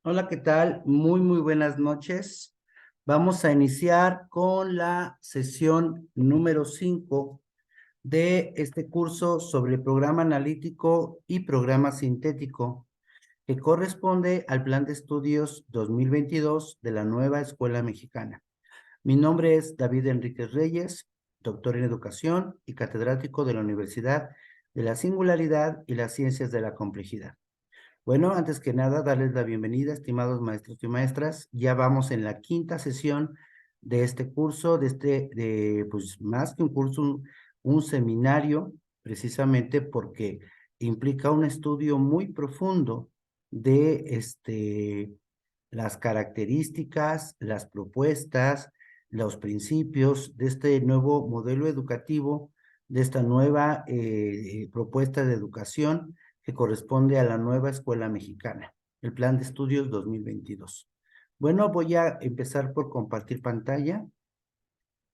Hola, ¿qué tal? Muy buenas noches. Vamos a iniciar con la sesión número 5 de este curso sobre programa analítico y programa sintético, que corresponde al Plan de Estudios 2022 de la Nueva Escuela Mexicana. Mi nombre es David Enríquez Reyes, doctor en Educación y catedrático de la Universidad de la Singularidad y las Ciencias de la Complejidad. Bueno, antes que nada, darles la bienvenida, estimados maestros y maestras. Ya vamos en la quinta sesión de este curso, pues más que un curso, un seminario, precisamente porque implica un estudio muy profundo de las características, las propuestas, los principios de este nuevo modelo educativo, de esta nueva propuesta de educación que corresponde a la nueva escuela mexicana, el Plan de Estudios 2022. Bueno, voy a empezar por compartir pantalla.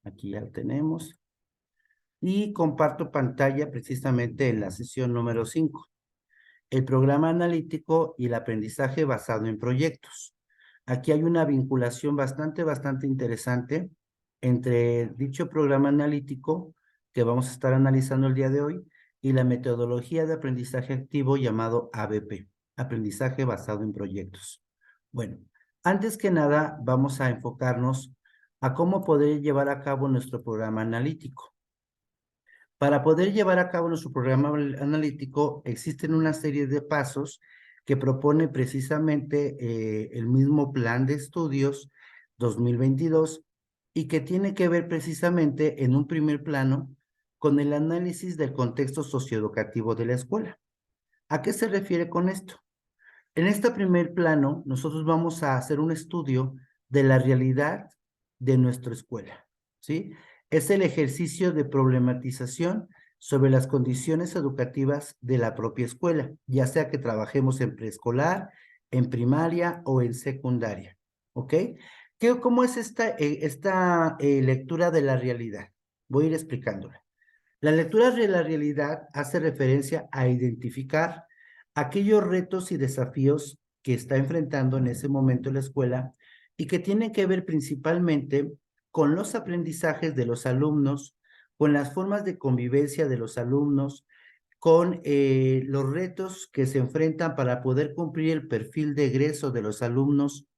Aquí ya lo tenemos. Y comparto pantalla precisamente en la sesión número 5, el programa analítico y el aprendizaje basado en proyectos. Aquí hay una vinculación bastante interesante entre dicho programa analítico que vamos a estar analizando el día de hoy y la metodología de aprendizaje activo llamado ABP, aprendizaje basado en proyectos. Bueno, antes que nada vamos a enfocarnos a cómo poder llevar a cabo nuestro programa analítico. Para poder llevar a cabo nuestro programa analítico, existen una serie de pasos que propone precisamente el mismo Plan de Estudios 2022 y que tiene que ver precisamente en un primer plano con el análisis del contexto socioeducativo de la escuela. ¿A qué se refiere con esto? En este primer plano, nosotros vamos a hacer un estudio de la realidad de nuestra escuela, ¿sí? Es el ejercicio de problematización sobre las condiciones educativas de la propia escuela, ya sea que trabajemos en preescolar, en primaria o en secundaria, ¿ok? ¿Cómo es esta lectura de la realidad? Voy a ir explicándola. La lectura de la realidad hace referencia a identificar aquellos retos y desafíos que está enfrentando en ese momento la escuela y que tienen que ver principalmente con los aprendizajes de los alumnos, con las formas de convivencia de los alumnos, con los retos que se enfrentan para poder cumplir el perfil de egreso de los alumnos,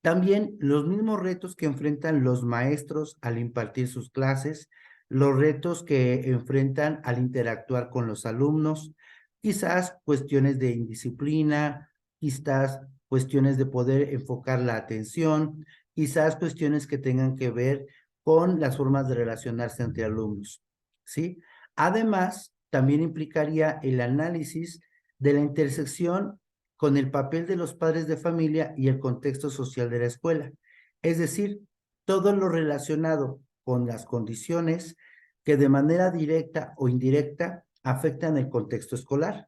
también los mismos retos que enfrentan los maestros al impartir sus clases, los retos que enfrentan al interactuar con los alumnos, quizás cuestiones de indisciplina, quizás cuestiones de poder enfocar la atención, quizás cuestiones que tengan que ver con las formas de relacionarse entre alumnos, ¿sí? Además, también implicaría el análisis de la intersección con el papel de los padres de familia y el contexto social de la escuela. Es decir, todo lo relacionado con las condiciones que de manera directa o indirecta afectan el contexto escolar.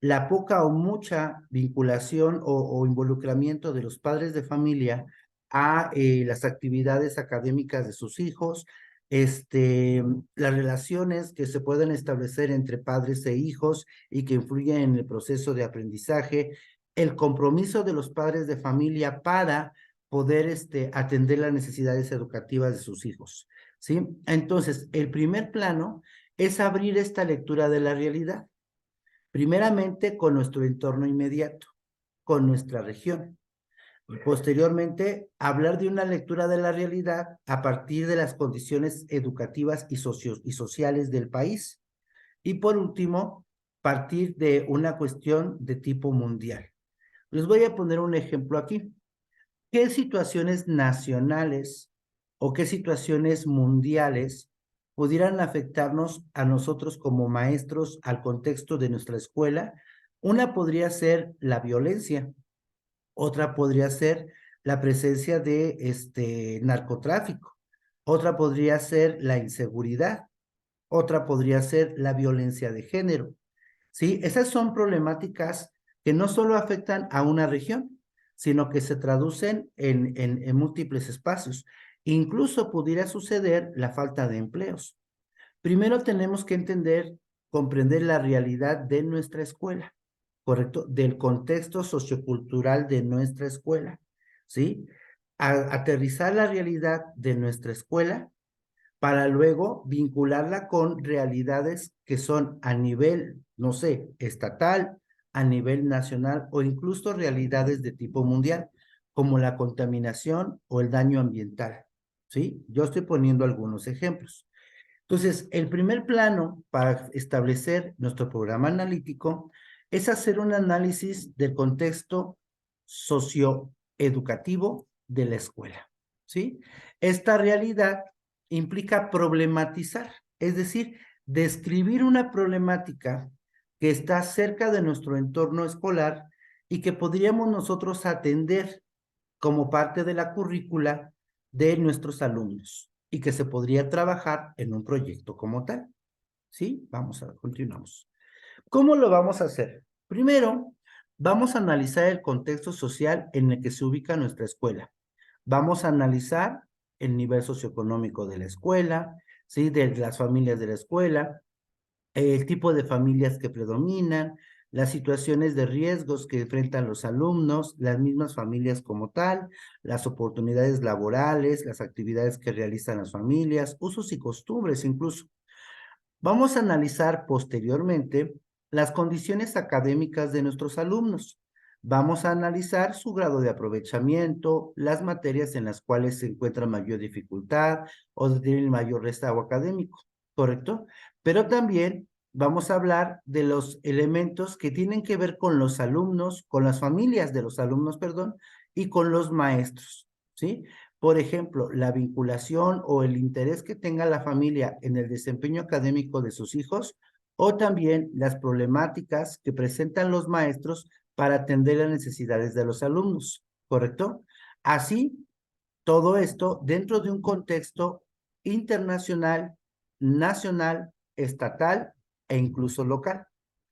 La poca o mucha vinculación o involucramiento de los padres de familia a las actividades académicas de sus hijos, las relaciones que se pueden establecer entre padres e hijos y que influyen en el proceso de aprendizaje, el compromiso de los padres de familia para poder atender las necesidades educativas de sus hijos, ¿sí? Entonces, el primer plano es abrir esta lectura de la realidad, primeramente con nuestro entorno inmediato, con nuestra región. Y posteriormente, hablar de una lectura de la realidad a partir de las condiciones educativas y sociales del país. Y por último, partir de una cuestión de tipo mundial. Les voy a poner un ejemplo aquí. ¿Qué situaciones nacionales o qué situaciones mundiales pudieran afectarnos a nosotros como maestros al contexto de nuestra escuela? Una podría ser la violencia, otra podría ser la presencia de narcotráfico, otra podría ser la inseguridad, otra podría ser la violencia de género. ¿Sí? Esas son problemáticas que no solo afectan a una región, sino que se traducen en múltiples espacios. Incluso pudiera suceder la falta de empleos. Primero tenemos que comprender la realidad de nuestra escuela. ¿correcto? Del contexto sociocultural de nuestra escuela, ¿sí? Aterrizar la realidad de nuestra escuela para luego vincularla con realidades que son a nivel, no sé, estatal, a nivel nacional o incluso realidades de tipo mundial, como la contaminación o el daño ambiental, ¿sí? Yo estoy poniendo algunos ejemplos. Entonces, el primer plano para establecer nuestro programa analítico es hacer un análisis del contexto socioeducativo de la escuela, ¿sí? Esta realidad implica problematizar, es decir, describir una problemática que está cerca de nuestro entorno escolar y que podríamos nosotros atender como parte de la currícula de nuestros alumnos y que se podría trabajar en un proyecto como tal. ¿Sí? Continuamos. ¿Cómo lo vamos a hacer? Primero, vamos a analizar el contexto social en el que se ubica nuestra escuela. Vamos a analizar el nivel socioeconómico de la escuela, ¿sí? De las familias de la escuela, el tipo de familias que predominan, las situaciones de riesgos que enfrentan los alumnos, las mismas familias como tal, las oportunidades laborales, las actividades que realizan las familias, usos y costumbres incluso. Vamos a analizar posteriormente las condiciones académicas de nuestros alumnos. Vamos a analizar su grado de aprovechamiento, las materias en las cuales se encuentra mayor dificultad o tienen mayor rezago académico, ¿correcto? Pero también vamos a hablar de los elementos que tienen que ver con los alumnos, con las familias de los alumnos, perdón, y con los maestros, ¿sí? Por ejemplo, la vinculación o el interés que tenga la familia en el desempeño académico de sus hijos, o también las problemáticas que presentan los maestros para atender las necesidades de los alumnos, ¿correcto? Así, todo esto dentro de un contexto internacional, nacional, estatal e incluso local,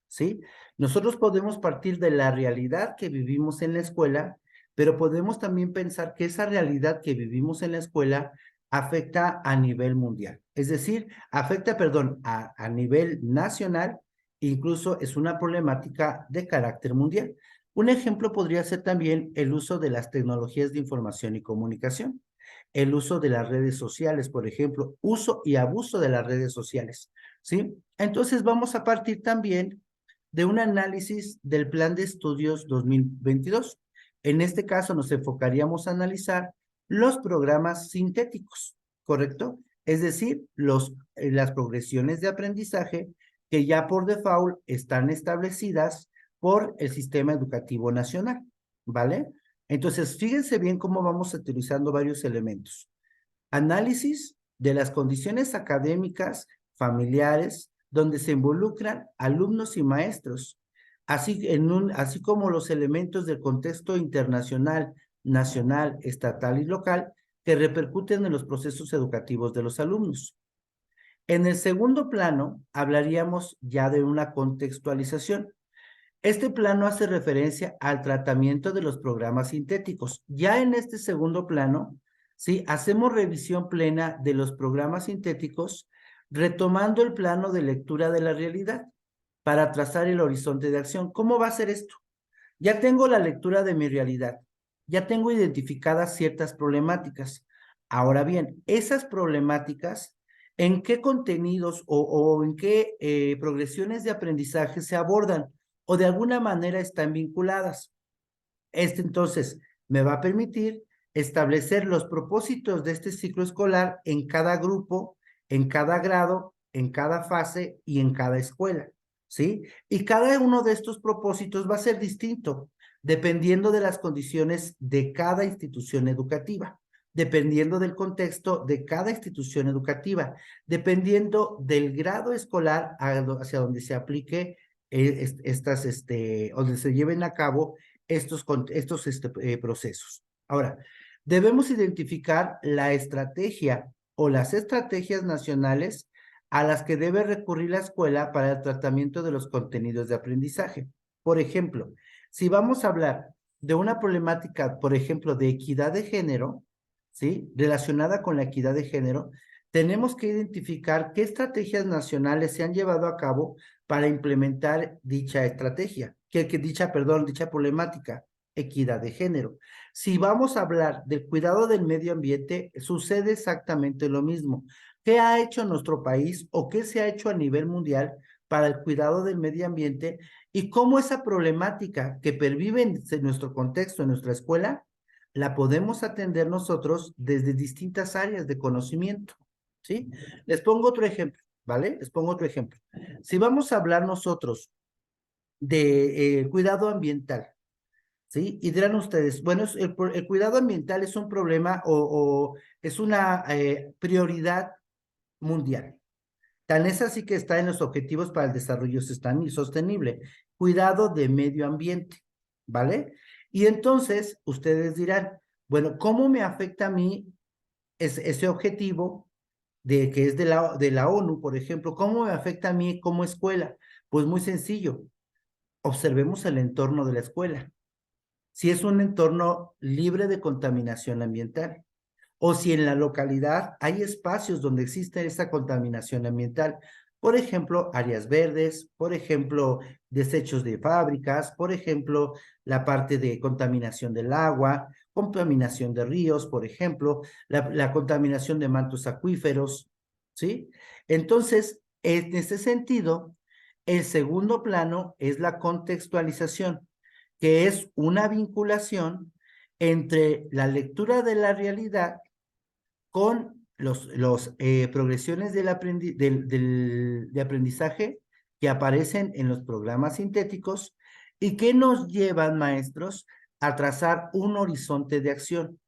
¿sí? Nosotros podemos partir de la realidad que vivimos en la escuela, pero podemos también pensar que esa realidad que vivimos en la escuela afecta a nivel mundial. Es decir, afecta, perdón, a nivel nacional, incluso es una problemática de carácter mundial. Un ejemplo podría ser también el uso de las tecnologías de información y comunicación, el uso de las redes sociales, por ejemplo, uso y abuso de las redes sociales, ¿sí? Entonces vamos a partir también de un análisis del Plan de Estudios 2022. En este caso nos enfocaríamos a analizar los programas sintéticos, ¿correcto? Es decir, las progresiones de aprendizaje que ya por default están establecidas por el sistema educativo nacional, ¿vale? Entonces, fíjense bien cómo vamos utilizando varios elementos. Análisis de las condiciones académicas, familiares, donde se involucran alumnos y maestros, así como los elementos del contexto internacional, nacional, estatal y local que repercuten en los procesos educativos de los alumnos. En el segundo plano, hablaríamos ya de una contextualización. Este plano hace referencia al tratamiento de los programas sintéticos. Ya en este segundo plano, ¿sí? Hacemos revisión plena de los programas sintéticos, retomando el plano de lectura de la realidad para trazar el horizonte de acción. ¿Cómo va a ser esto? Ya tengo la lectura de mi realidad, ya tengo identificadas ciertas problemáticas. Ahora bien, esas problemáticas, ¿en qué contenidos o en qué progresiones de aprendizaje se abordan o de alguna manera están vinculadas? Entonces me va a permitir establecer los propósitos de este ciclo escolar en cada grupo, en cada grado, en cada fase y en cada escuela, ¿sí? Y cada uno de estos propósitos va a ser distinto, dependiendo de las condiciones de cada institución educativa, dependiendo del contexto de cada institución educativa, dependiendo del grado escolar hacia donde se aplique donde se lleven a cabo estos procesos. Ahora, debemos identificar la estrategia o las estrategias nacionales a las que debe recurrir la escuela para el tratamiento de los contenidos de aprendizaje. Por ejemplo, si vamos a hablar de una problemática, por ejemplo, de equidad de género, ¿sí? Relacionada con la equidad de género, tenemos que identificar qué estrategias nacionales se han llevado a cabo para implementar dicha estrategia. dicha problemática, equidad de género. Si vamos a hablar del cuidado del medio ambiente, sucede exactamente lo mismo. ¿Qué ha hecho nuestro país o qué se ha hecho a nivel mundial para el cuidado del medio ambiente y cómo esa problemática que pervive en nuestro contexto, en nuestra escuela, la podemos atender nosotros desde distintas áreas de conocimiento? ¿Sí? Les pongo otro ejemplo, ¿vale? Les pongo otro ejemplo. Si vamos a hablar nosotros de cuidado ambiental, ¿sí? Y dirán ustedes, bueno, el cuidado ambiental es un problema o es una prioridad mundial. Tan es así que está en los Objetivos para el Desarrollo Sostenible, cuidado de medio ambiente, ¿vale? Y entonces ustedes dirán, bueno, ¿cómo me afecta a mí ese objetivo que es de la ONU, por ejemplo? ¿Cómo me afecta a mí como escuela? Pues muy sencillo, observemos el entorno de la escuela. Si es un entorno libre de contaminación ambiental, o si en la localidad hay espacios donde existe esa contaminación ambiental, por ejemplo, áreas verdes, por ejemplo, desechos de fábricas, por ejemplo, la parte de contaminación del agua, contaminación de ríos, por ejemplo, la contaminación de mantos acuíferos, ¿sí? Entonces, en ese sentido, el segundo plano es la contextualización, que es una vinculación entre la lectura de la realidad con los progresiones de aprendizaje que aparecen en los programas sintéticos y que nos llevan, maestros, a trazar un horizonte de acción.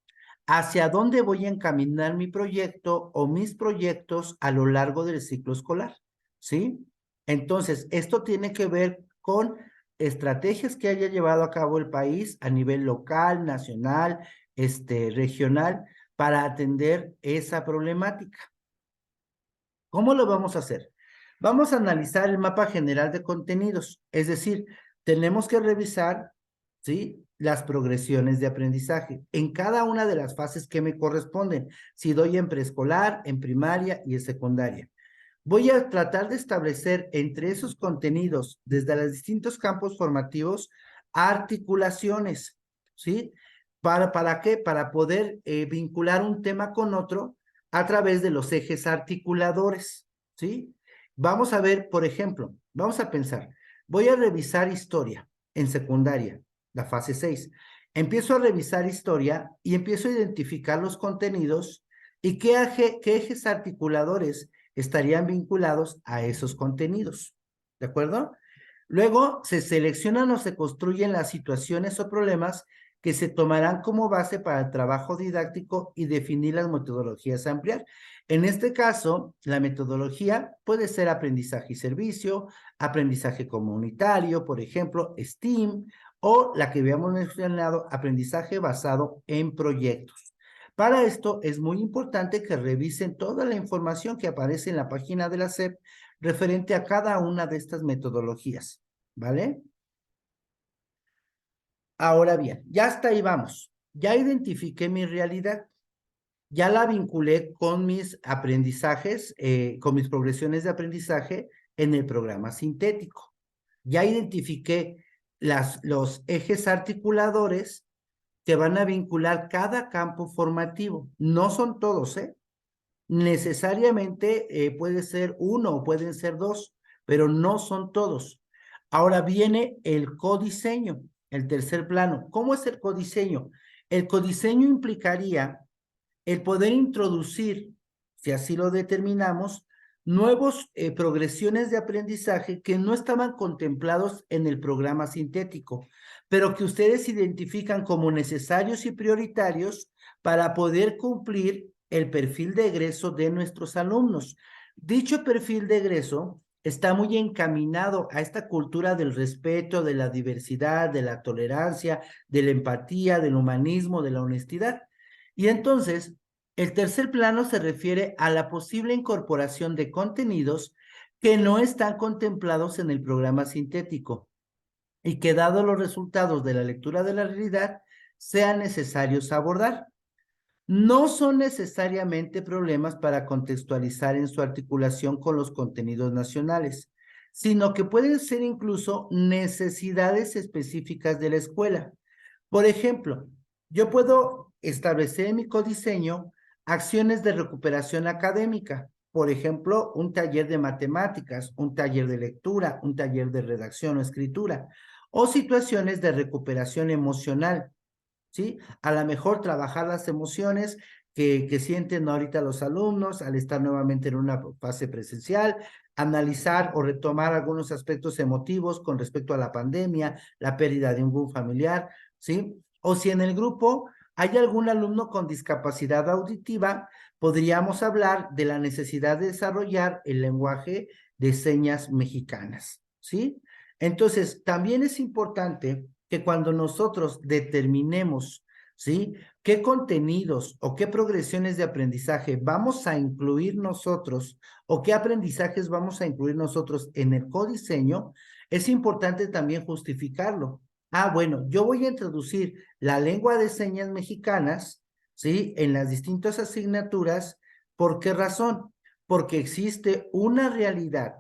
¿Hacia dónde voy a encaminar mi proyecto o mis proyectos a lo largo del ciclo escolar? ¿Sí? Entonces, esto tiene que ver con estrategias que haya llevado a cabo el país a nivel local, nacional, regional, para atender esa problemática. ¿Cómo lo vamos a hacer? Vamos a analizar el mapa general de contenidos, es decir, tenemos que revisar, ¿sí?, las progresiones de aprendizaje en cada una de las fases que me corresponden, si doy en preescolar, en primaria y en secundaria. Voy a tratar de establecer entre esos contenidos, desde los distintos campos formativos, articulaciones, ¿sí? ¿Para qué? Para poder vincular un tema con otro a través de los ejes articuladores, ¿sí? Vamos a ver, por ejemplo, vamos a pensar, voy a revisar historia en secundaria, la fase 6. Empiezo a revisar historia y empiezo a identificar los contenidos y qué ejes articuladores estarían vinculados a esos contenidos, ¿de acuerdo? Luego se seleccionan o se construyen las situaciones o problemas que se tomarán como base para el trabajo didáctico y definir las metodologías a emplear. En este caso, la metodología puede ser aprendizaje y servicio, aprendizaje comunitario, por ejemplo, STEAM, o la que habíamos mencionado, aprendizaje basado en proyectos. Para esto es muy importante que revisen toda la información que aparece en la página de la SEP referente a cada una de estas metodologías, ¿vale? Ahora bien, ya hasta ahí vamos. Ya identifiqué mi realidad, ya la vinculé con mis aprendizajes, con mis progresiones de aprendizaje en el programa sintético. Ya identifiqué los ejes articuladores que van a vincular cada campo formativo. No son todos, ¿eh? Necesariamente puede ser uno o pueden ser dos, pero no son todos. Ahora viene el codiseño, el tercer plano. ¿Cómo es el codiseño? El codiseño implicaría el poder introducir, si así lo determinamos, nuevos progresiones de aprendizaje que no estaban contemplados en el programa sintético, pero que ustedes identifican como necesarios y prioritarios para poder cumplir el perfil de egreso de nuestros alumnos. Dicho perfil de egreso está muy encaminado a esta cultura del respeto, de la diversidad, de la tolerancia, de la empatía, del humanismo, de la honestidad. Y entonces, el tercer plano se refiere a la posible incorporación de contenidos que no están contemplados en el programa sintético y que, dado los resultados de la lectura de la realidad, sean necesarios abordar. No son necesariamente problemas para contextualizar en su articulación con los contenidos nacionales. sino que pueden ser incluso necesidades específicas de la escuela. Por ejemplo, yo puedo establecer en mi codiseño acciones de recuperación académica. Por ejemplo, un taller de matemáticas, un taller de lectura, un taller de redacción o escritura, o situaciones de recuperación emocional, ¿sí? A lo mejor trabajar las emociones que sienten ahorita los alumnos al estar nuevamente en una fase presencial, analizar o retomar algunos aspectos emotivos con respecto a la pandemia, la pérdida de un familiar, ¿sí? O si en el grupo hay algún alumno con discapacidad auditiva, podríamos hablar de la necesidad de desarrollar el lenguaje de señas mexicanas, ¿sí? Entonces, también es importante que cuando nosotros determinemos, ¿sí? ¿Qué contenidos o qué progresiones de aprendizaje vamos a incluir nosotros o qué aprendizajes vamos a incluir nosotros en el codiseño? Es importante también justificarlo. Ah, bueno, yo voy a introducir la lengua de señas mexicanas, ¿sí? En las distintas asignaturas. ¿Por qué razón? Porque existe una realidad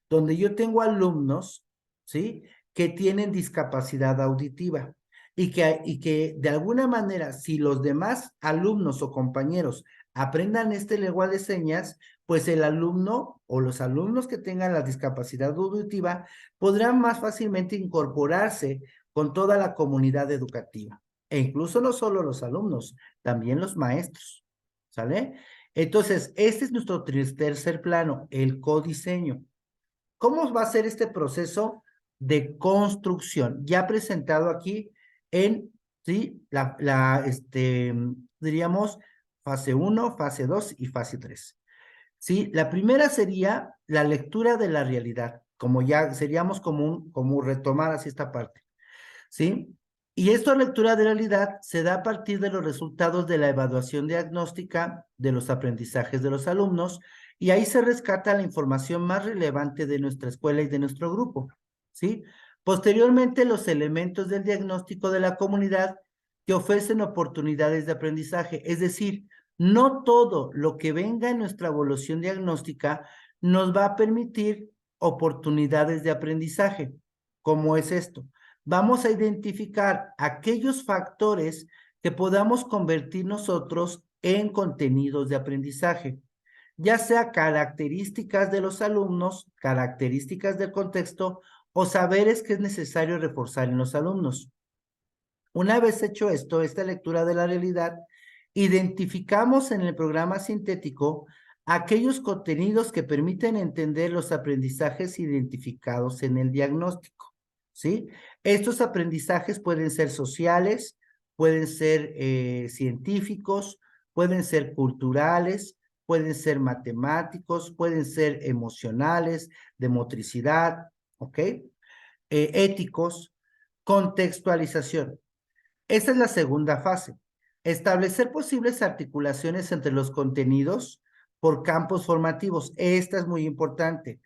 donde yo tengo alumnos, ¿sí? Que tienen discapacidad auditiva y que de alguna manera, si los demás alumnos o compañeros aprendan este lenguaje de señas, pues el alumno o los alumnos que tengan la discapacidad auditiva podrán más fácilmente incorporarse con toda la comunidad educativa. E incluso no solo los alumnos, también los maestros, ¿sale? Entonces, este es nuestro tercer plano, el codiseño. ¿Cómo va a ser este proceso de construcción? Ya presentado aquí en, ¿sí? Diríamos, fase 1, fase 2 y fase 3. ¿Sí? La primera sería la lectura de la realidad, como ya seríamos como retomar así esta parte, ¿sí? Y esta lectura de realidad se da a partir de los resultados de la evaluación diagnóstica de los aprendizajes de los alumnos, y ahí se rescata la información más relevante de nuestra escuela y de nuestro grupo, ¿sí? Posteriormente, los elementos del diagnóstico de la comunidad que ofrecen oportunidades de aprendizaje, es decir, no todo lo que venga en nuestra evaluación diagnóstica nos va a permitir oportunidades de aprendizaje. ¿Cómo es esto? Vamos a identificar aquellos factores que podamos convertir nosotros en contenidos de aprendizaje, ya sea características de los alumnos, características del contexto o saberes que es necesario reforzar en los alumnos. Una vez hecho esto, esta lectura de la realidad, identificamos en el programa sintético aquellos contenidos que permiten entender los aprendizajes identificados en el diagnóstico, ¿sí? Estos aprendizajes pueden ser sociales, pueden ser científicos, pueden ser culturales, pueden ser matemáticos, pueden ser emocionales, de motricidad, ¿ok? Éticos, contextualización. Esta es la segunda fase. Establecer posibles articulaciones entre los contenidos por campos formativos. Esta es muy importante.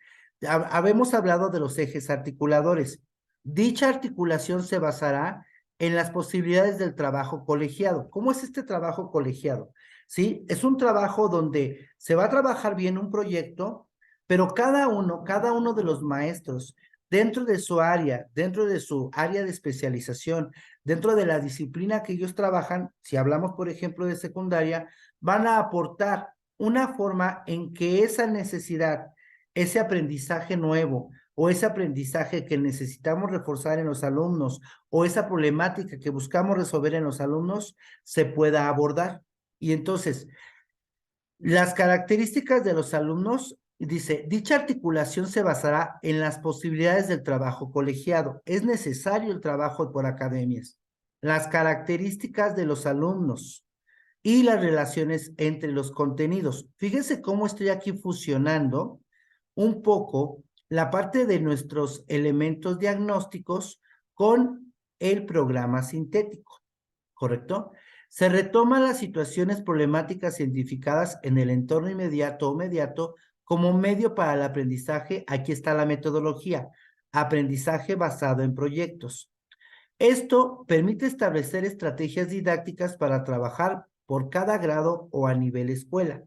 Habemos hablado de los ejes articuladores. Dicha articulación se basará en las posibilidades del trabajo colegiado. ¿Cómo es este trabajo colegiado? ¿Sí? Es un trabajo donde se va a trabajar bien un proyecto, pero cada uno de los maestros, dentro de su área de especialización, dentro de la disciplina que ellos trabajan, si hablamos, por ejemplo, de secundaria, van a aportar una forma en que esa necesidad, ese aprendizaje nuevo o ese aprendizaje que necesitamos reforzar en los alumnos o esa problemática que buscamos resolver en los alumnos se pueda abordar. Y entonces, las características de los alumnos, dice, dicha articulación se basará en las posibilidades del trabajo colegiado. Es necesario el trabajo por academias. Las características de los alumnos y las relaciones entre los contenidos. Fíjense cómo estoy aquí fusionando un poco la parte de nuestros elementos diagnósticos con el programa sintético, ¿correcto? Se retoman las situaciones problemáticas identificadas en el entorno inmediato o mediato como medio para el aprendizaje. Aquí está la metodología, aprendizaje basado en proyectos. Esto permite establecer estrategias didácticas para trabajar por cada grado o a nivel escuela.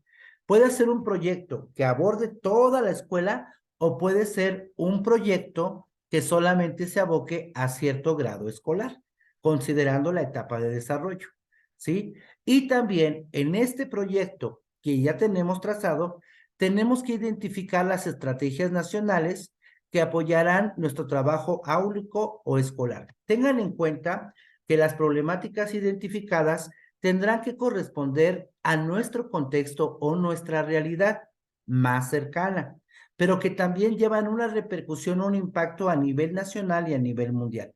Puede ser un proyecto que aborde toda la escuela o puede ser un proyecto que solamente se aboque a cierto grado escolar, considerando la etapa de desarrollo, ¿sí? Y también en este proyecto que ya tenemos trazado, tenemos que identificar las estrategias nacionales que apoyarán nuestro trabajo áulico o escolar. Tengan en cuenta que las problemáticas identificadas tendrán que corresponder a nuestro contexto o nuestra realidad más cercana, pero que también llevan una repercusión o un impacto a nivel nacional y a nivel mundial.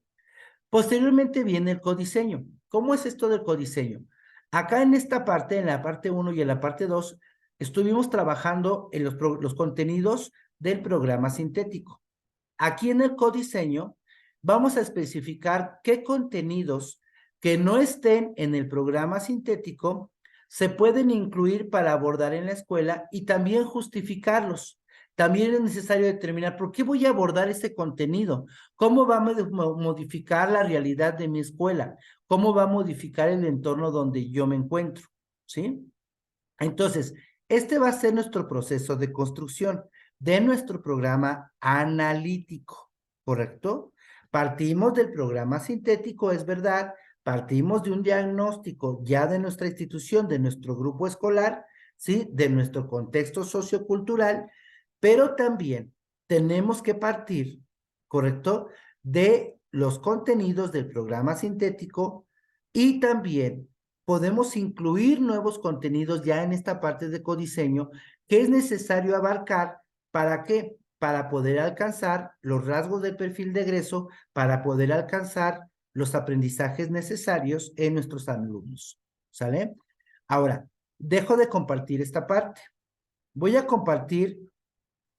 Posteriormente viene el codiseño. ¿Cómo es esto del codiseño? Acá en esta parte, en la parte 1 y en la parte 2, estuvimos trabajando en los contenidos del programa sintético. Aquí en el codiseño vamos a especificar qué contenidos que no estén en el programa sintético se pueden incluir para abordar en la escuela y también justificarlos. También es necesario determinar por qué voy a abordar ese contenido, cómo va a modificar la realidad de mi escuela, cómo va a modificar el entorno donde yo me encuentro, ¿sí? Entonces, este va a ser nuestro proceso de construcción de nuestro programa analítico, ¿correcto? Partimos del programa sintético, es verdad, partimos de un diagnóstico ya de nuestra institución, de nuestro grupo escolar, ¿sí? De nuestro contexto sociocultural, pero también tenemos que partir, ¿correcto? De los contenidos del programa sintético y también podemos incluir nuevos contenidos ya en esta parte de codiseño que es necesario abarcar. ¿Para qué? Para poder alcanzar los rasgos del perfil de egreso, para poder alcanzar los aprendizajes necesarios en nuestros alumnos. ¿Sale? Ahora, dejo de compartir esta parte. Voy a compartir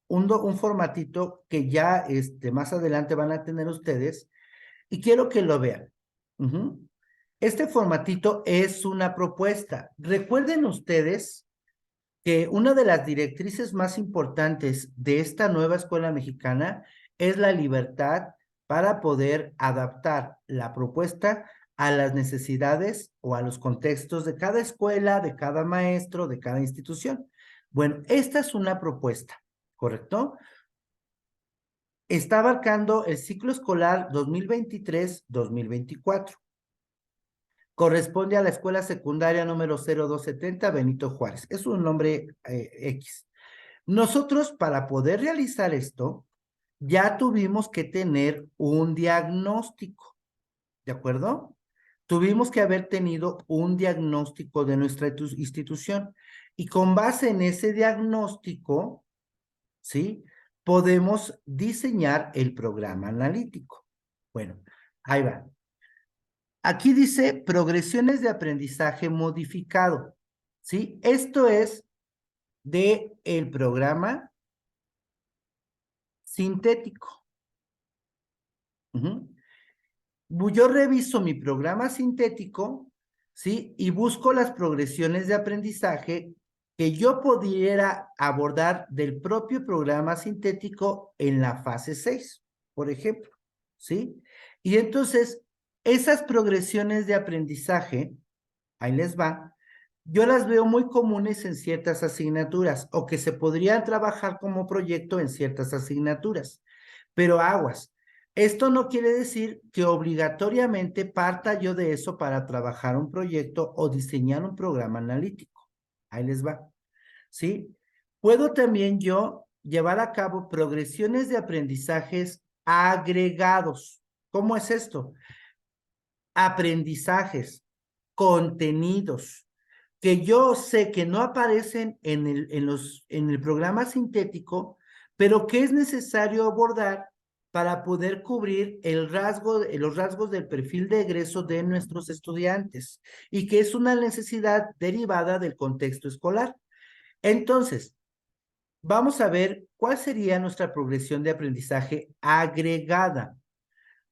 un formatito que ya más adelante van a tener ustedes y quiero que lo vean. Este formatito es una propuesta. Recuerden ustedes que una de las directrices más importantes de esta nueva escuela mexicana es la libertad para poder adaptar la propuesta a las necesidades o a los contextos de cada escuela, de cada maestro, de cada institución. Bueno, esta es una propuesta, ¿correcto? Está abarcando el ciclo escolar 2023-2024. Corresponde a la escuela secundaria número 0270 Benito Juárez. Es un nombre X. Nosotros, para poder realizar esto, ya tuvimos que tener un diagnóstico, ¿de acuerdo? Tuvimos que haber tenido un diagnóstico de nuestra institución y con base en ese diagnóstico, ¿sí? Podemos diseñar el programa analítico. Bueno, ahí va. Aquí dice progresiones de aprendizaje modificado, ¿sí? Esto es de el programa sintético. Yo reviso mi programa sintético, ¿sí? Y busco las progresiones de aprendizaje que yo pudiera abordar del propio programa sintético en la fase 6, por ejemplo, ¿sí? Y entonces, esas progresiones de aprendizaje, ahí les va, yo las veo muy comunes en ciertas asignaturas o que se podrían trabajar como proyecto en ciertas asignaturas, pero aguas. Esto no quiere decir que obligatoriamente parta yo de eso para trabajar un proyecto o diseñar un programa analítico. Ahí les va. ¿Sí? Puedo también yo llevar a cabo progresiones de aprendizajes agregados. ¿Cómo es esto? Aprendizajes, contenidos, que yo sé que no aparecen en el programa sintético, pero que es necesario abordar para poder cubrir los rasgos del perfil de egreso de nuestros estudiantes y que es una necesidad derivada del contexto escolar. Entonces, vamos a ver cuál sería nuestra progresión de aprendizaje agregada.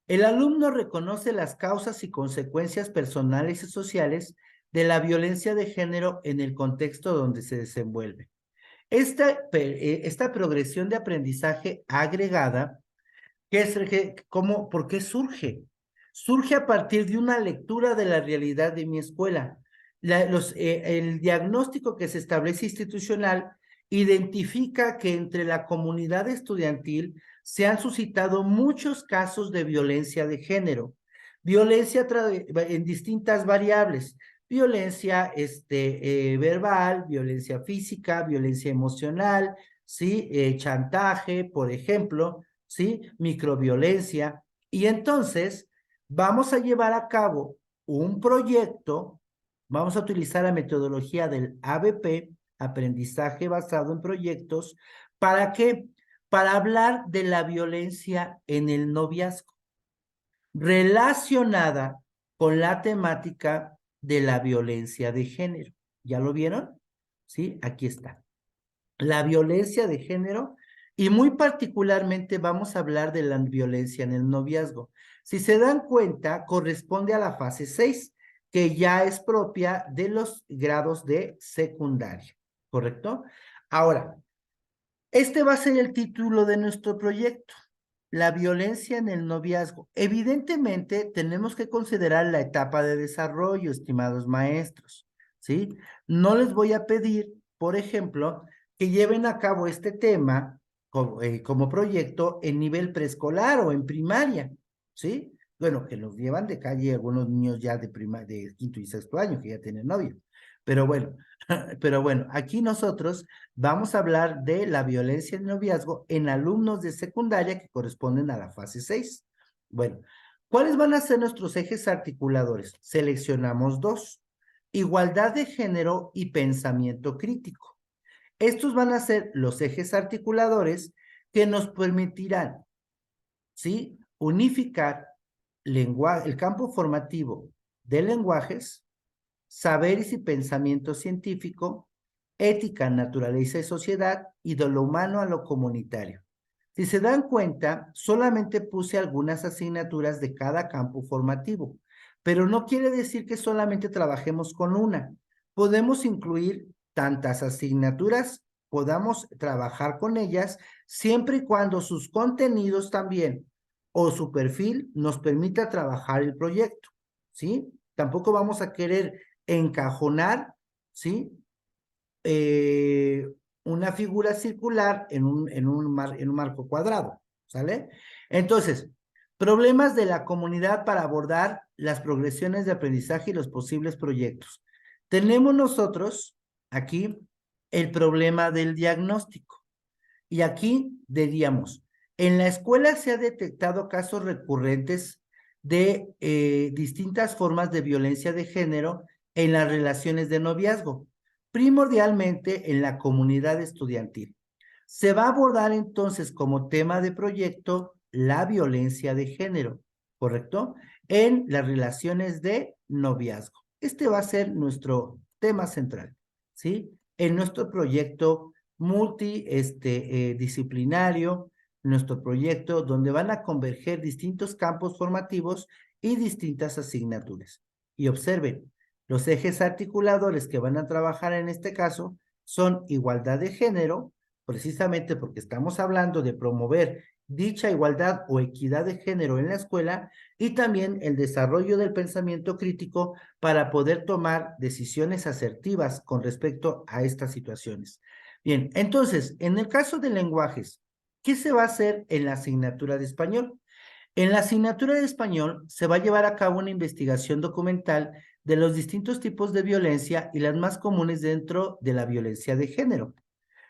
El alumno reconoce las causas y consecuencias personales y sociales de la violencia de género en el contexto donde se desenvuelve. Esta progresión de aprendizaje agregada, ¿por qué surge? Surge a partir de una lectura de la realidad de mi escuela, el diagnóstico que se establece institucional identifica que entre la comunidad estudiantil se han suscitado muchos casos de violencia de género, violencia en distintas variables, violencia verbal, violencia física, violencia emocional, ¿sí? Chantaje, por ejemplo, ¿sí? Microviolencia. Y entonces vamos a llevar a cabo un proyecto, vamos a utilizar la metodología del ABP, aprendizaje basado en proyectos. ¿Para qué? Para hablar de la violencia en el noviazgo, relacionada con la temática de la violencia de género. ¿Ya lo vieron? Sí, aquí está. La violencia de género y muy particularmente vamos a hablar de la violencia en el noviazgo. Si se dan cuenta, corresponde a la fase 6, que ya es propia de los grados de secundaria, ¿correcto? Ahora, este va a ser el título de nuestro proyecto, la violencia en el noviazgo. Evidentemente, tenemos que considerar la etapa de desarrollo, estimados maestros, ¿sí? No les voy a pedir, por ejemplo, que lleven a cabo este tema como proyecto en nivel preescolar o en primaria, ¿sí? Bueno, que los llevan de calle algunos niños ya de quinto y sexto año que ya tienen novio. Pero bueno, aquí nosotros vamos a hablar de la violencia en el noviazgo en alumnos de secundaria que corresponden a la fase 6. Bueno, ¿cuáles van a ser nuestros ejes articuladores? Seleccionamos dos: igualdad de género y pensamiento crítico. Estos van a ser los ejes articuladores que nos permitirán, ¿sí?, unificar el campo formativo de lenguajes, saberes y pensamiento científico, ética, naturaleza y sociedad, y de lo humano a lo comunitario. Si se dan cuenta, solamente puse algunas asignaturas de cada campo formativo, pero no quiere decir que solamente trabajemos con una. Podemos incluir tantas asignaturas, podamos trabajar con ellas, siempre y cuando sus contenidos también o su perfil nos permita trabajar el proyecto, ¿sí? Tampoco vamos a querer encajonar, ¿sí? Una figura circular en un marco cuadrado, ¿sale? Entonces, problemas de la comunidad para abordar las progresiones de aprendizaje y los posibles proyectos. Tenemos nosotros aquí el problema del diagnóstico. Y aquí diríamos, en la escuela se ha detectado casos recurrentes de distintas formas de violencia de género en las relaciones de noviazgo, primordialmente en la comunidad estudiantil. Se va a abordar entonces como tema de proyecto la violencia de género, ¿correcto? En las relaciones de noviazgo. Este va a ser nuestro tema central, ¿sí? En nuestro proyecto multidisciplinario, nuestro proyecto donde van a converger distintos campos formativos y distintas asignaturas. Y observen, los ejes articuladores que van a trabajar en este caso son igualdad de género, precisamente porque estamos hablando de promover dicha igualdad o equidad de género en la escuela, y también el desarrollo del pensamiento crítico para poder tomar decisiones asertivas con respecto a estas situaciones. Bien, entonces, en el caso de lenguajes, ¿qué se va a hacer en la asignatura de español? En la asignatura de español se va a llevar a cabo una investigación documental de los distintos tipos de violencia y las más comunes dentro de la violencia de género.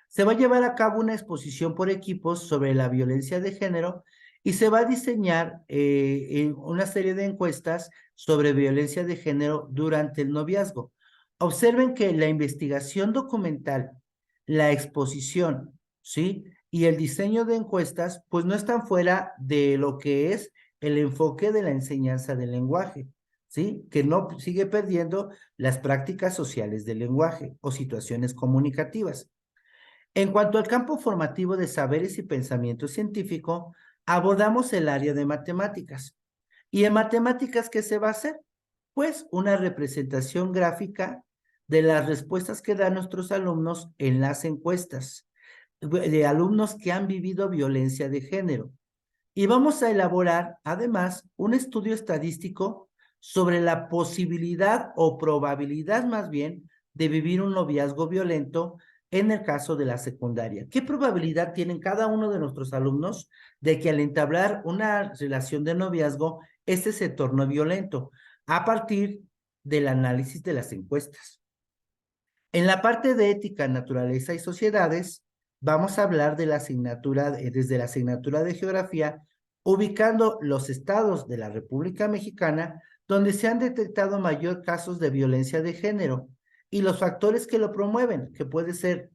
Se va a llevar a cabo una exposición por equipos sobre la violencia de género y se va a diseñar una serie de encuestas sobre violencia de género durante el noviazgo. Observen que la investigación documental, la exposición, ¿sí?, y el diseño de encuestas, pues no están fuera de lo que es el enfoque de la enseñanza del lenguaje, ¿sí? Que no sigue perdiendo las prácticas sociales del lenguaje o situaciones comunicativas. En cuanto al campo formativo de saberes y pensamiento científico, abordamos el área de matemáticas. ¿Y en matemáticas qué se va a hacer? Pues una representación gráfica de las respuestas que dan nuestros alumnos en las encuestas, de alumnos que han vivido violencia de género. Y vamos a elaborar, además, un estudio estadístico sobre la posibilidad o probabilidad más bien de vivir un noviazgo violento en el caso de la secundaria. ¿Qué probabilidad tienen cada uno de nuestros alumnos de que al entablar una relación de noviazgo, este se torne violento? A partir del análisis de las encuestas. En la parte de ética, naturaleza y sociedades, vamos a hablar de la asignatura, desde la asignatura de geografía, ubicando los estados de la República Mexicana donde se han detectado mayor casos de violencia de género y los factores que lo promueven, que puede ser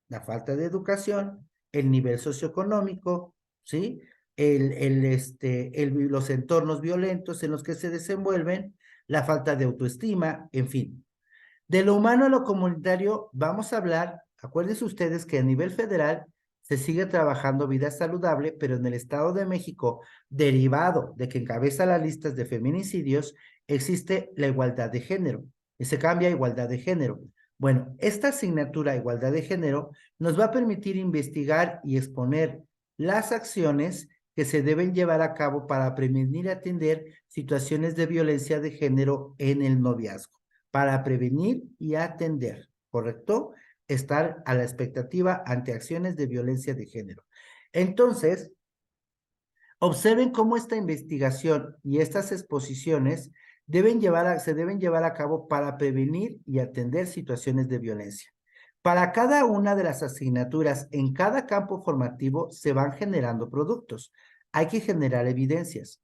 la falta de educación, el nivel socioeconómico, ¿sí? Los entornos violentos en los que se desenvuelven, la falta de autoestima, en fin. De lo humano a lo comunitario, vamos a hablar, acuérdense ustedes que a nivel federal se sigue trabajando vida saludable, pero en el Estado de México, derivado de que encabeza las listas de feminicidios, existe la igualdad de género, y se cambia a igualdad de género. Bueno, esta asignatura igualdad de género nos va a permitir investigar y exponer las acciones que se deben llevar a cabo para prevenir y atender situaciones de violencia de género en el noviazgo, para prevenir y atender, ¿correcto? Estar a la expectativa ante acciones de violencia de género. Entonces, observen cómo esta investigación y estas exposiciones se deben llevar a cabo para prevenir y atender situaciones de violencia. Para cada una de las asignaturas en cada campo formativo se van generando productos. Hay que generar evidencias.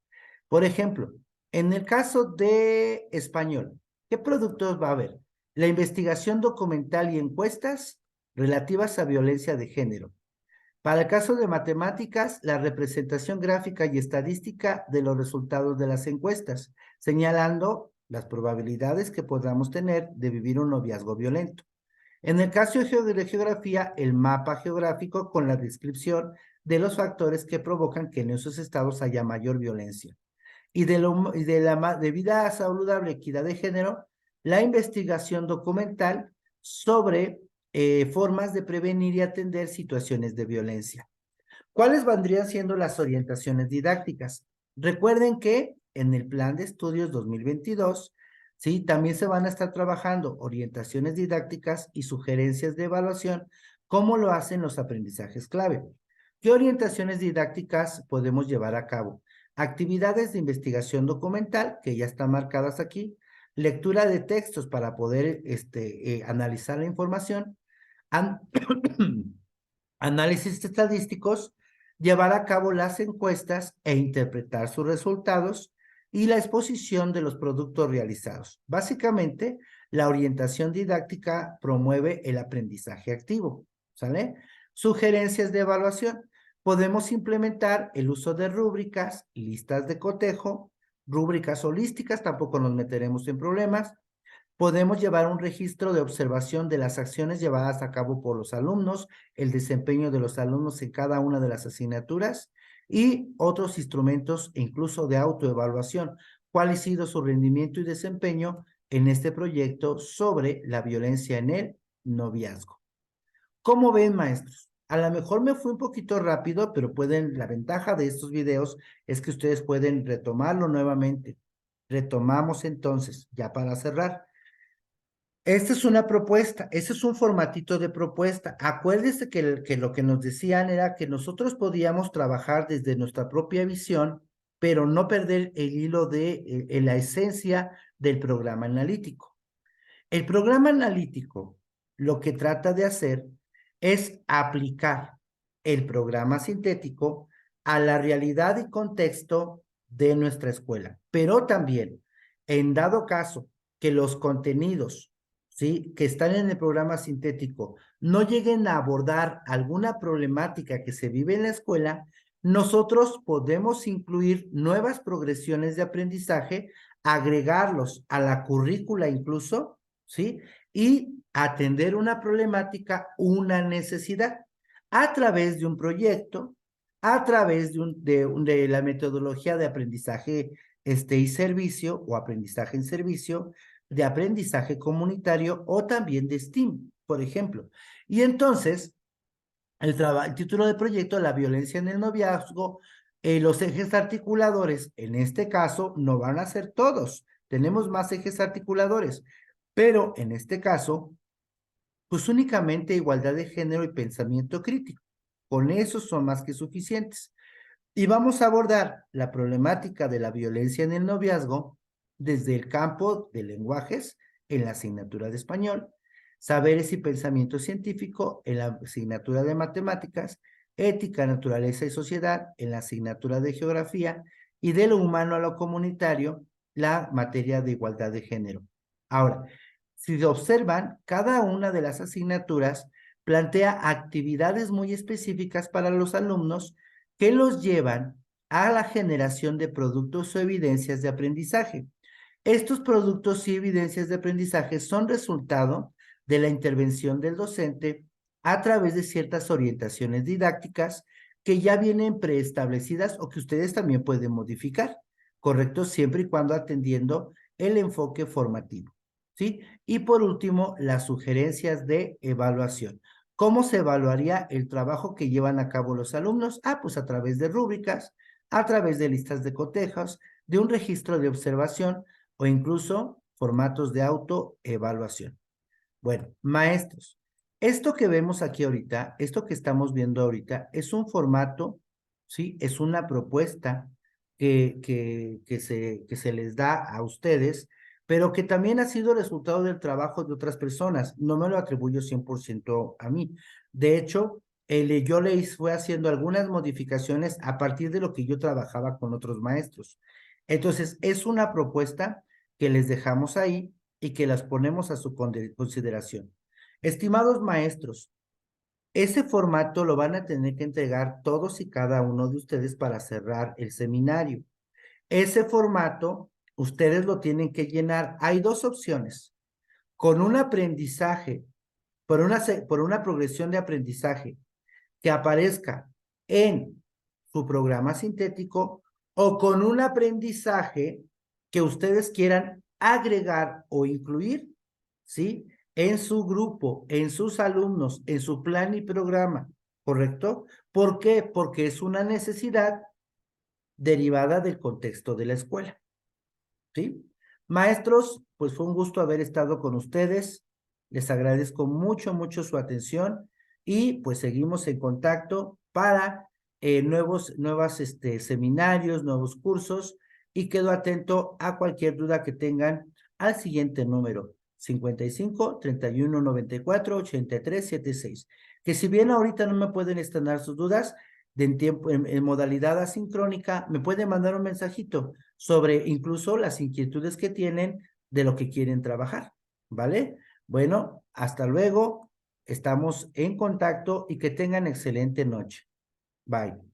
Por ejemplo, en el caso de español, ¿qué productos va a haber? La investigación documental y encuestas relativas a violencia de género. Para el caso de matemáticas, la representación gráfica y estadística de los resultados de las encuestas, señalando las probabilidades que podamos tener de vivir un noviazgo violento. En el caso de geografía, el mapa geográfico con la descripción de los factores que provocan que en esos estados haya mayor violencia. Y de la vida saludable, equidad de género, la investigación documental sobre formas de prevenir y atender situaciones de violencia. ¿Cuáles vendrían siendo las orientaciones didácticas? Recuerden que en el Plan de Estudios 2022, ¿sí? También se van a estar trabajando orientaciones didácticas y sugerencias de evaluación, como lo hacen los aprendizajes clave. ¿Qué orientaciones didácticas podemos llevar a cabo? Actividades de investigación documental, que ya están marcadas aquí, lectura de textos para poder analizar la información, análisis estadísticos, llevar a cabo las encuestas e interpretar sus resultados y la exposición de los productos realizados. Básicamente, la orientación didáctica promueve el aprendizaje activo, ¿sale? Sugerencias de evaluación. Podemos implementar el uso de rúbricas, listas de cotejo, rúbricas holísticas, tampoco nos meteremos en problemas. Podemos llevar un registro de observación de las acciones llevadas a cabo por los alumnos, el desempeño de los alumnos en cada una de las asignaturas y otros instrumentos incluso de autoevaluación. ¿Cuál ha sido su rendimiento y desempeño en este proyecto sobre la violencia en el noviazgo? ¿Cómo ven, maestros? A lo mejor me fui un poquito rápido, pero la ventaja de estos videos es que ustedes pueden retomarlo nuevamente. Retomamos entonces, ya para cerrar. Esta es una propuesta, ese es un formatito de propuesta. Acuérdense que lo que nos decían era que nosotros podíamos trabajar desde nuestra propia visión, pero no perder el hilo de la esencia del programa analítico. El programa analítico lo que trata de hacer es aplicar el programa sintético a la realidad y contexto de nuestra escuela, pero también, en dado caso que los contenidos, ¿sí?, que están en el programa sintético no lleguen a abordar alguna problemática que se vive en la escuela, nosotros podemos incluir nuevas progresiones de aprendizaje, agregarlos a la currícula incluso, ¿sí? Y atender una problemática, una necesidad, a través de un proyecto, a través de la metodología de aprendizaje y servicio, o aprendizaje en servicio, de aprendizaje comunitario, o también de STEAM, por ejemplo. Y entonces, el título del proyecto, la violencia en el noviazgo, los ejes articuladores, en este caso, no van a ser todos. Tenemos más ejes articuladores, pero en este caso, Pues únicamente igualdad de género y pensamiento crítico. Con eso son más que suficientes. Y vamos a abordar la problemática de la violencia en el noviazgo desde el campo de lenguajes en la asignatura de español, saberes y pensamiento científico en la asignatura de matemáticas, ética, naturaleza y sociedad en la asignatura de geografía y de lo humano a lo comunitario, la materia de igualdad de género. Ahora, si observan, cada una de las asignaturas plantea actividades muy específicas para los alumnos que los llevan a la generación de productos o evidencias de aprendizaje. Estos productos y evidencias de aprendizaje son resultado de la intervención del docente a través de ciertas orientaciones didácticas que ya vienen preestablecidas o que ustedes también pueden modificar, ¿correcto? Siempre y cuando atendiendo el enfoque formativo, ¿sí? Y por último, las sugerencias de evaluación. ¿Cómo se evaluaría el trabajo que llevan a cabo los alumnos? Pues a través de rúbricas, a través de listas de cotejos, de un registro de observación o incluso formatos de autoevaluación. Bueno, maestros, esto que vemos aquí ahorita, esto que estamos viendo ahorita, es un formato, ¿sí? Es una propuesta que se les da a ustedes, pero que también ha sido resultado del trabajo de otras personas. No me lo atribuyo 100% a mí. De hecho, yo les fui haciendo algunas modificaciones a partir de lo que yo trabajaba con otros maestros. Entonces, es una propuesta que les dejamos ahí y que las ponemos a su consideración. Estimados maestros, ese formato lo van a tener que entregar todos y cada uno de ustedes para cerrar el seminario. Ese formato, ustedes lo tienen que llenar. Hay dos opciones. Con un aprendizaje, por una progresión de aprendizaje que aparezca en su programa sintético o con un aprendizaje que ustedes quieran agregar o incluir, ¿sí? En su grupo, en sus alumnos, en su plan y programa, ¿correcto? ¿Por qué? Porque es una necesidad derivada del contexto de la escuela, ¿sí? Maestros, pues fue un gusto haber estado con ustedes. Les agradezco mucho, mucho su atención y pues seguimos en contacto para nuevos seminarios, nuevos cursos y quedo atento a cualquier duda que tengan al siguiente número 55 31 94 83 76. Que si bien ahorita no me pueden externar sus dudas, en modalidad asincrónica, me pueden mandar un mensajito sobre incluso las inquietudes que tienen de lo que quieren trabajar, ¿vale? Bueno, hasta luego, estamos en contacto y que tengan excelente noche. Bye.